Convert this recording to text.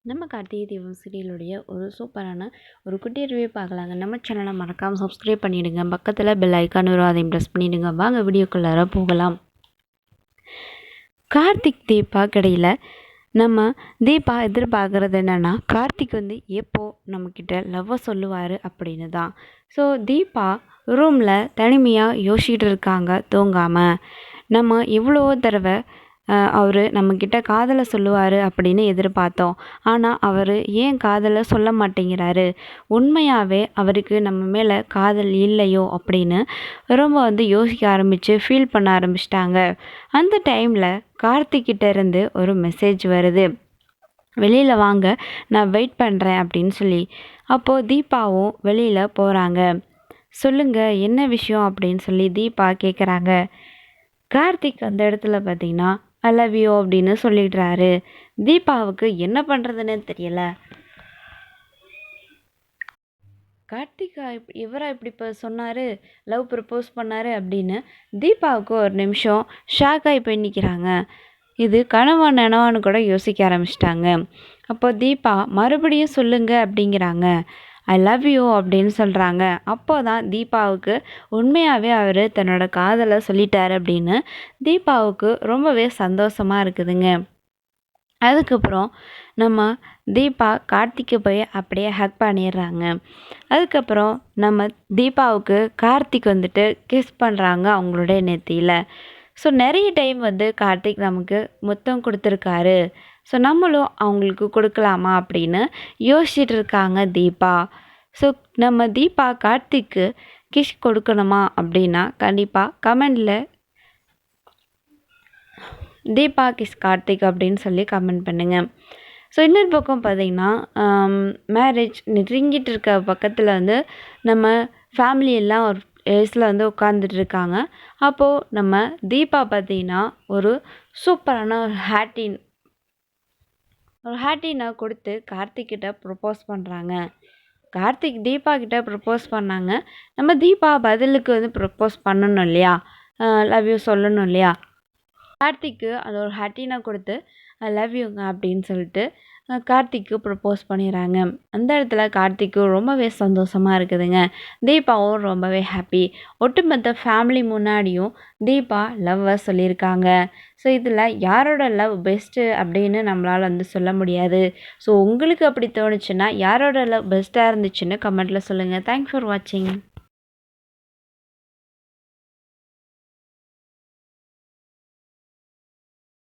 நம்ம கார்த்திகை தீபம் சீரியலுடைய ஒரு சூப்பரான ஒரு குட்டி ரிவ்யூ பார்க்கலாங்க. நம்ம சேனலை மறக்காமல் சப்ஸ்கிரைப் பண்ணிவிடுங்க. பக்கத்தில் பெல் ஐக்கான் வரும், அதையும் ப்ரெஸ் பண்ணிவிடுங்க. வாங்க வீடியோக்குள்ளார போகலாம். கார்த்திக் தீபா கடையில் நம்ம தீபா எதிர்பார்க்குறது என்னென்னா, கார்த்திக் எப்போ நம்மக்கிட்ட லவ்வை சொல்லுவார் அப்படின்னு தான். ஸோ தீபா ரூமில் தனிமையாக யோசிச்சுட்டு இருக்காங்க தூங்காமல். நம்ம எவ்வளோ தடவை அவர் நம்மக்கிட்ட காதலை சொல்லுவார் அப்படின்னு எதிர்பார்த்தோம். ஆனால் அவர் ஏன் காதலை சொல்ல மாட்டேங்கிறாரு, உண்மையாகவே அவருக்கு நம்ம மேலே காதல் இல்லையோ அப்படின்னு ரொம்ப யோசிக்க ஆரம்பித்து ஃபீல் பண்ண ஆரம்பிச்சிட்டாங்க. அந்த டைமில் கார்த்திக்கிட்ட இருந்து ஒரு மெசேஜ் வருது, வெளியில் வாங்க, நான் வெயிட் பண்ணுறேன் அப்படின்னு சொல்லி. அப்போது தீபாவும் வெளியில் போகிறாங்க. சொல்லுங்கள் என்ன விஷயம் அப்படின்னு சொல்லி தீபா கேட்குறாங்க. கார்த்திக் அந்த இடத்துல பார்த்திங்கன்னா ஐ லவ் யூ அப்படின்னு சொல்லிடுறாரு. தீபாவுக்கு என்ன பண்ணுறதுன்னு தெரியல. கார்த்திகா இவரா இப்படி இப்போ சொன்னார், லவ் ப்ரப்போஸ் பண்ணார் அப்படின்னு தீபாவுக்கு ஒரு நிமிஷம் ஷாக்காகி போய் நிற்கிறாங்க. இது கனவா நனவான்னு கூட யோசிக்க ஆரம்பிச்சிட்டாங்க. அப்போ தீபா மறுபடியும் சொல்லுங்க அப்படிங்கிறாங்க. ஐ லவ் யூ அப்படின்னு சொல்கிறாங்க. அப்போ தான் தீபாவுக்கு உண்மையாகவே அவர் தன்னோட காதலை சொல்லிட்டார் அப்படின்னு தீபாவுக்கு ரொம்பவே சந்தோஷமாக இருக்குதுங்க. அதுக்கப்புறம் நம்ம தீபா கார்த்திக்கு போய் அப்படியே ஹக் பண்ணிடுறாங்க. அதுக்கப்புறம் நம்ம தீபாவுக்கு கார்த்திக் கிஸ் பண்ணுறாங்க அவங்களுடைய நெத்தியில். ஸோ நிறைய டைம் கார்த்திக் நமக்கு முத்தம் கொடுத்துருக்காரு. ஸோ நம்மளும் அவங்களுக்கு கொடுக்கலாமா அப்படின்னு யோசிச்சுட்டு இருக்காங்க தீபா. ஸோ நம்ம தீபா கார்த்திக்கு கிஸ் கொடுக்கணுமா அப்படின்னா கண்டிப்பாக கமெண்டில் தீபா கிஸ் கார்த்திக் அப்படின்னு சொல்லி கமெண்ட் பண்ணுங்கள். ஸோ இன்னொரு பக்கம் பார்த்திங்கன்னா, மேரேஜ் நெருங்கிட்டு இருக்க பக்கத்தில் நம்ம ஃபேமிலி எல்லாம் ஒரு ஏஸில் உட்காந்துட்டு இருக்காங்க. அப்போது நம்ம தீபா பார்த்திங்கன்னா ஒரு சூப்பரான ஒரு ஹேட்டினை கொடுத்து கார்த்திக்கிட்ட ப்ரப்போஸ் பண்ணுறாங்க. கார்த்திக் தீபா கிட்ட ப்ரப்போஸ் பண்ணாங்க. நம்ம தீபா பதிலுக்கு ப்ரப்போஸ் பண்ணணும் இல்லையா, லவ் யூ சொல்லணும் இல்லையா. கார்த்திக்கு அது ஒரு ஹேட்டினை கொடுத்து ஐ லவ் யூங்க அப்படின்னு சொல்லிட்டு கார்த்திக்கு ப்ரப்போஸ் பண்ணிடுறாங்க. அந்த இடத்துல கார்த்திக்கு ரொம்பவே சந்தோஷமாக இருக்குதுங்க. தீபாவும் ரொம்பவே ஹாப்பி. ஒட்டுமொத்த ஃபேமிலி முன்னாடியும் தீபா லவ்வை சொல்லியிருக்காங்க. ஸோ இதில் யாரோட லவ் பெஸ்ட்டு அப்படின்னு நம்மளால் சொல்ல முடியாது. ஸோ உங்களுக்கு அப்படி தோணுச்சுன்னா யாரோட லவ் பெஸ்ட்டாக இருந்துச்சுன்னு கமெண்ட்டில் சொல்லுங்கள். தேங்க்ஸ் ஃபார் வாட்சிங்.